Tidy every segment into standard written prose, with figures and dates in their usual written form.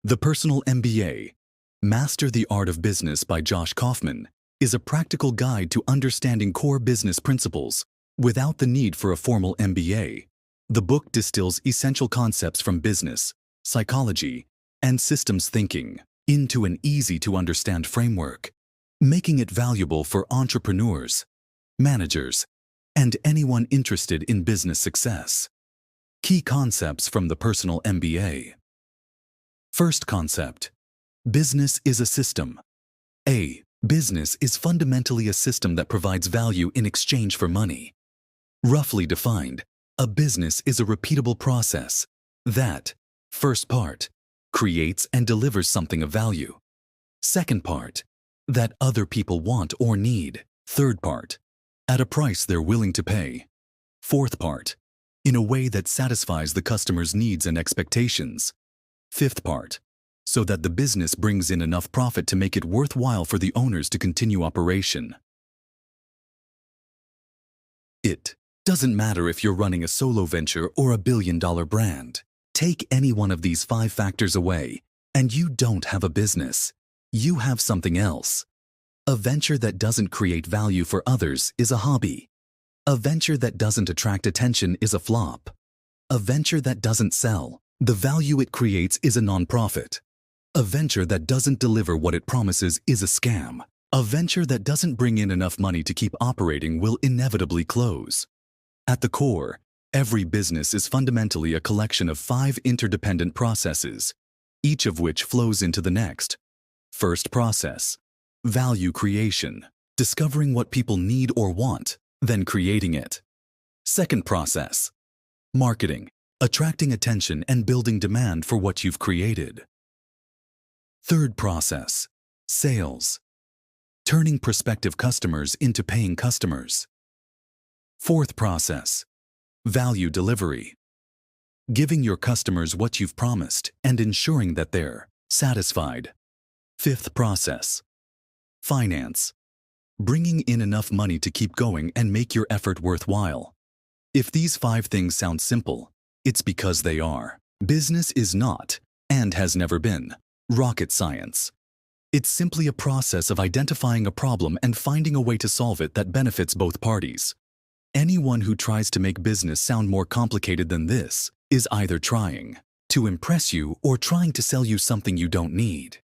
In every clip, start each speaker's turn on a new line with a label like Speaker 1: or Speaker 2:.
Speaker 1: The Personal MBA, Master the Art of Business by Josh Kaufman, is a practical guide to understanding core business principles without the need for a formal MBA. The book distills essential concepts from business, psychology, and systems thinking into an easy-to-understand framework, making it valuable for entrepreneurs, managers, and anyone interested in business success. Key concepts from the Personal MBA. First concept: business is a system. A business is fundamentally a system that provides value in exchange for money. Roughly defined, a business is a repeatable process that, first part, creates and delivers something of value. Second part, that other people want or need. Third part, at a price they're willing to pay. Fourth part, in a way that satisfies the customer's needs and expectations. Fifth part, so that the business brings in enough profit to make it worthwhile for the owners to continue operation. It doesn't matter if you're running a solo venture or a billion-dollar brand. Take any one of these 5 factors away, and you don't have a business. You have something else. A venture that doesn't create value for others is a hobby. A venture that doesn't attract attention is a flop. A venture that doesn't sell the value it creates is a nonprofit. A venture that doesn't deliver what it promises is a scam. A venture that doesn't bring in enough money to keep operating will inevitably close. At the core, every business is fundamentally a collection of 5 interdependent processes, each of which flows into the next. First process: value creation, discovering what people need or want, then creating it. Second process: marketing, attracting attention and building demand for what you've created. Third process: sales, turning prospective customers into paying customers. Fourth process: value delivery, giving your customers what you've promised and ensuring that they're satisfied. Fifth process: finance, bringing in enough money to keep going and make your effort worthwhile. If these 5 things sound simple, it's because they are. Business is not, and has never been, rocket science. It's simply a process of identifying a problem and finding a way to solve it that benefits both parties. Anyone who tries to make business sound more complicated than this is either trying to impress you or trying to sell you something you don't need.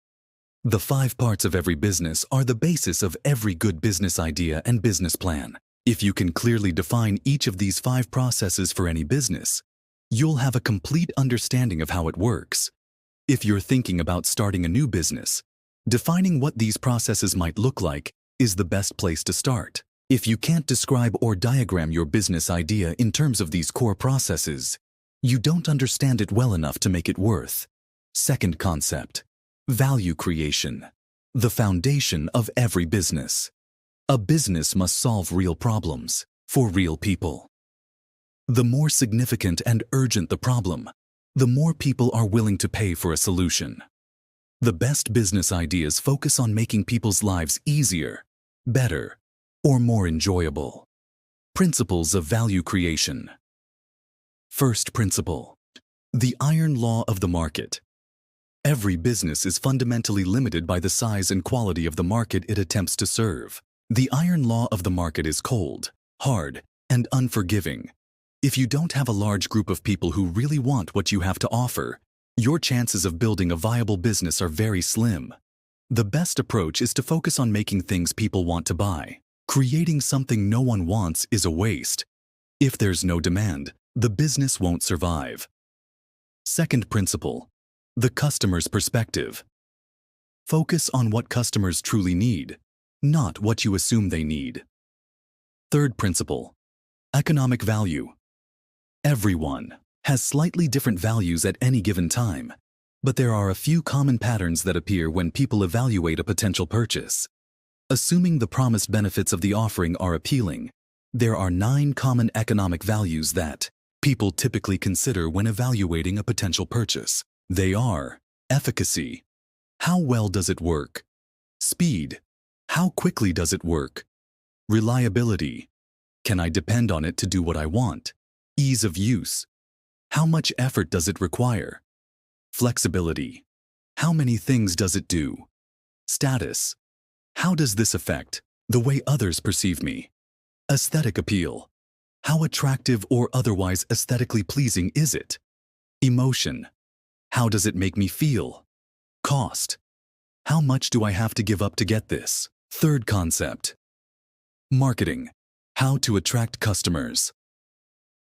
Speaker 1: The 5 parts of every business are the basis of every good business idea and business plan. If you can clearly define each of these 5 processes for any business, you'll have a complete understanding of how it works. If you're thinking about starting a new business, defining what these processes might look like is the best place to start. If you can't describe or diagram your business idea in terms of these core processes, you don't understand it well enough to make it worth. Second concept: value creation, the foundation of every business. A business must solve real problems for real people. The more significant and urgent the problem, the more people are willing to pay for a solution. The best business ideas focus on making people's lives easier, better, or more enjoyable. Principles of value creation. First principle: the iron law of the market. Every business is fundamentally limited by the size and quality of the market it attempts to serve. The iron law of the market is cold, hard, and unforgiving. If you don't have a large group of people who really want what you have to offer, your chances of building a viable business are very slim. The best approach is to focus on making things people want to buy. Creating something no one wants is a waste. If there's no demand, the business won't survive. Second principle: the customer's perspective. Focus on what customers truly need, not what you assume they need. Third principle: economic value. Everyone has slightly different values at any given time, but there are a few common patterns that appear when people evaluate a potential purchase. Assuming the promised benefits of the offering are appealing, there are 9 common economic values that people typically consider when evaluating a potential purchase. They are: efficacy, how well does it work? Speed, how quickly does it work? Reliability, can I depend on it to do what I want? Ease of use, how much effort does it require? Flexibility, How many things does it do? Status. How does this affect the way others perceive me? Aesthetic appeal. How attractive or otherwise aesthetically pleasing is it? Emotion. How does it make me feel? Cost. How much do I have to give up to get this? Third concept. Marketing. How to attract customers.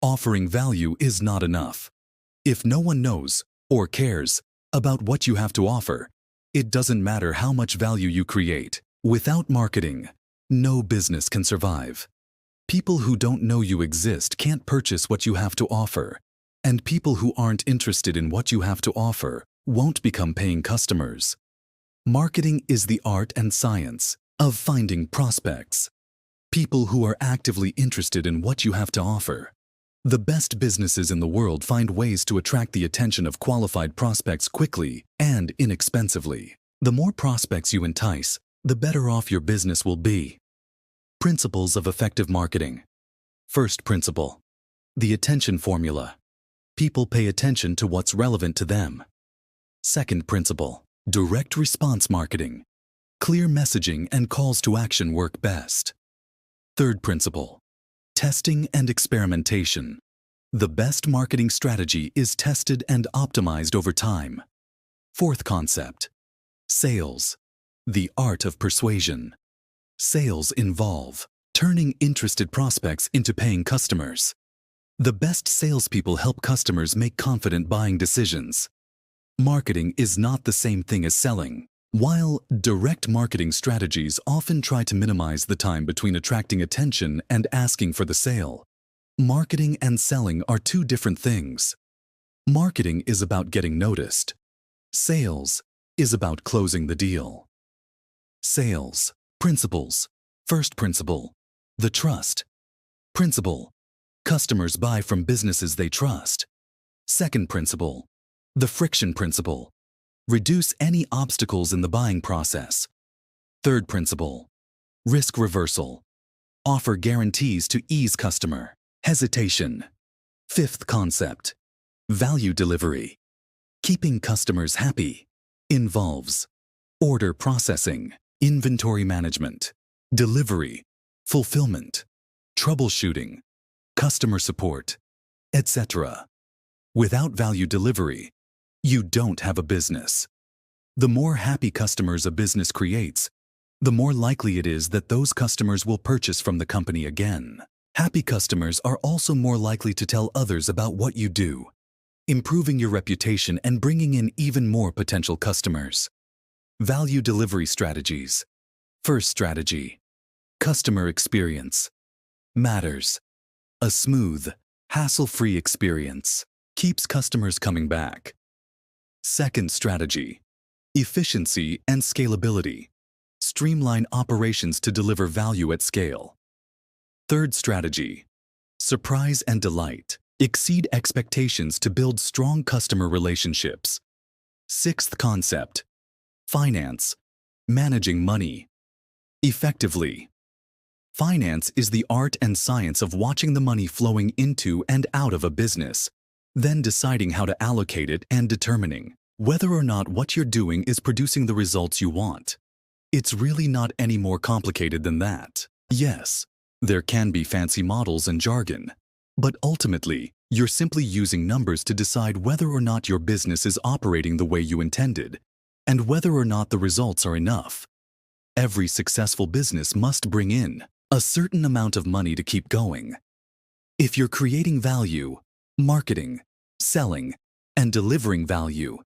Speaker 1: Offering value is not enough. If no one knows or cares about what you have to offer, it doesn't matter how much value you create. Without marketing, no business can survive. People who don't know you exist can't purchase what you have to offer, and people who aren't interested in what you have to offer won't become paying customers. Marketing is the art and science of finding prospects, people who are actively interested in what you have to offer. The best businesses in the world find ways to attract the attention of qualified prospects quickly and inexpensively. The more prospects you entice, the better off your business will be. Principles of effective marketing. First principle. The attention formula. People pay attention to what's relevant to them. Second principle. Direct response marketing. Clear messaging and calls to action work best. Third principle. Testing and experimentation. The best marketing strategy is tested and optimized over time. Fourth concept. Sales. The art of persuasion. Sales involve turning interested prospects into paying customers. The best salespeople help customers make confident buying decisions. Marketing is not the same thing as selling. While direct marketing strategies often try to minimize the time between attracting attention and asking for the sale, marketing and selling are two different things. Marketing is about getting noticed. Sales is about closing the deal. Sales. Principles. First principle. The trust. Principle. Customers buy from businesses they trust. Second principle. The friction principle. Reduce any obstacles in the buying process. Third principle. Risk reversal. Offer guarantees to ease customer hesitation. Fifth concept. Value delivery. Keeping customers happy involves order processing, inventory management, delivery, fulfillment, troubleshooting, customer support, etc. Without value delivery, you don't have a business. The more happy customers a business creates, the more likely it is that those customers will purchase from the company again. Happy customers are also more likely to tell others about what you do, improving your reputation and bringing in even more potential customers. Value delivery strategies. First strategy. Customer experience. Matters. A smooth, hassle-free experience keeps customers coming back. Second strategy. Efficiency and scalability. Streamline operations to deliver value at scale. Third strategy. Surprise and delight. Exceed expectations to build strong customer relationships. Sixth concept. Finance. Managing money effectively. Finance is the art and science of watching the money flowing into and out of a business, then deciding how to allocate it and determining whether or not what you're doing is producing the results you want. It's really not any more complicated than that. Yes, there can be fancy models and jargon, but ultimately, you're simply using numbers to decide whether or not your business is operating the way you intended, and whether or not the results are enough. Every successful business must bring in a certain amount of money to keep going. If you're creating value, marketing, selling, and delivering value,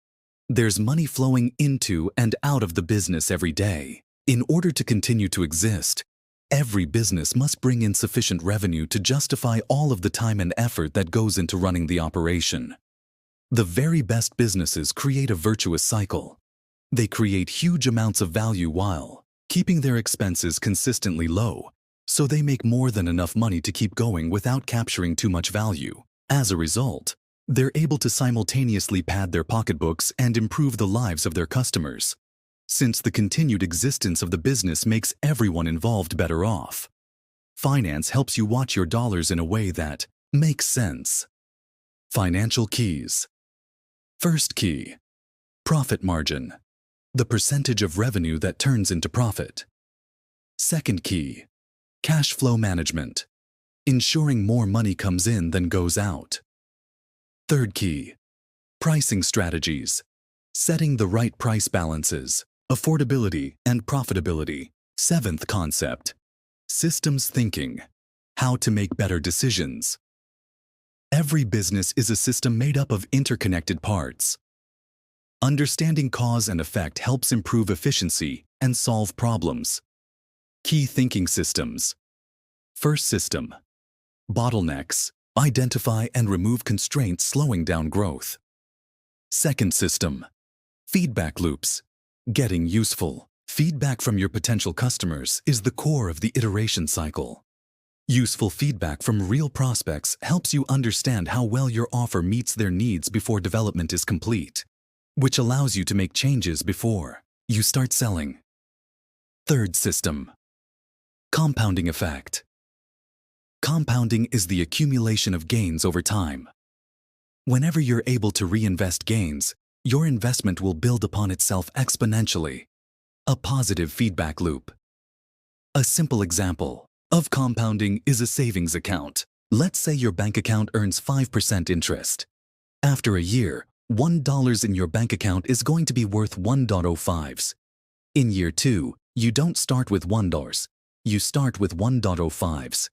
Speaker 1: there's money flowing into and out of the business every day. In order to continue to exist, every business must bring in sufficient revenue to justify all of the time and effort that goes into running the operation. The very best businesses create a virtuous cycle. They create huge amounts of value while keeping their expenses consistently low, so they make more than enough money to keep going without capturing too much value. As a result, they're able to simultaneously pad their pocketbooks and improve the lives of their customers, since the continued existence of the business makes everyone involved better off. Finance helps you watch your dollars in a way that makes sense. Financial keys. First key. Profit margin. The percentage of revenue that turns into profit. Second key. Cash flow management. Ensuring more money comes in than goes out. Third key. Pricing strategies. Setting the right price balances, affordability and profitability. Seventh concept. Systems thinking. How to make better decisions. Every business is a system made up of interconnected parts. Understanding cause and effect helps improve efficiency and solve problems. Key thinking systems. First system. Bottlenecks. Identify and remove constraints slowing down growth. Second system. Feedback loops. Getting useful. Feedback from your potential customers is the core of the iteration cycle. Useful feedback from real prospects helps you understand how well your offer meets their needs before development is complete, which allows you to make changes before you start selling. Third system. Compounding effect. Compounding is the accumulation of gains over time. Whenever you're able to reinvest gains, your investment will build upon itself exponentially. A positive feedback loop. A simple example of compounding is a savings account. Let's say your bank account earns 5% interest. After a year, $1 in your bank account is going to be worth $1.05. In year 2, you don't start with $1. You start with $1.05.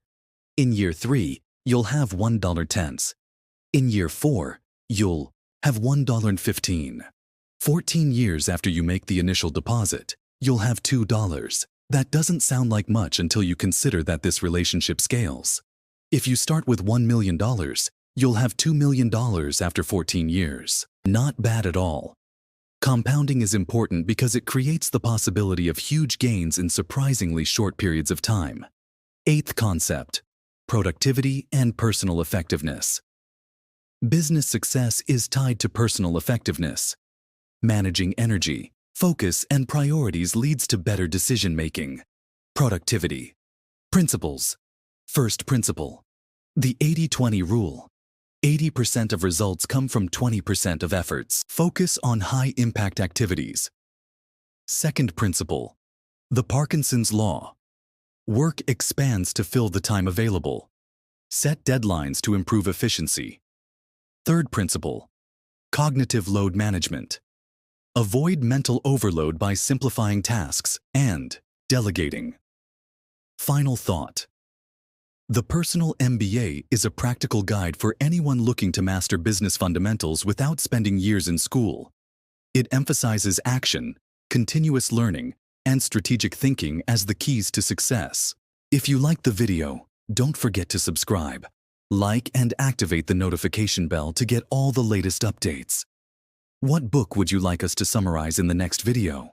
Speaker 1: In year 3, you'll have $1.10. In year 4, you'll have $1.15. 14 years after you make the initial deposit, you'll have $2. That doesn't sound like much until you consider that this relationship scales. If you start with $1 million, you'll have $2 million after 14 years. Not bad at all. Compounding is important because it creates the possibility of huge gains in surprisingly short periods of time. Eighth concept. Productivity and personal effectiveness. Business success is tied to personal effectiveness. Managing energy, focus, and priorities leads to better decision-making. Productivity. Principles. First principle. The 80-20 rule. 80% of results come from 20% of efforts. Focus on high-impact activities. Second principle. The Parkinson's law. Work expands to fill the time available. Set deadlines to improve efficiency. Third principle. Cognitive load management. Avoid mental overload by simplifying tasks and delegating. Final thought. The Personal MBA is a practical guide for anyone looking to master business fundamentals without spending years in school. It emphasizes action, continuous learning, and strategic thinking as the keys to success. If you liked the video, don't forget to subscribe, like, and activate the notification bell to get all the latest updates. What book would you like us to summarize in the next video?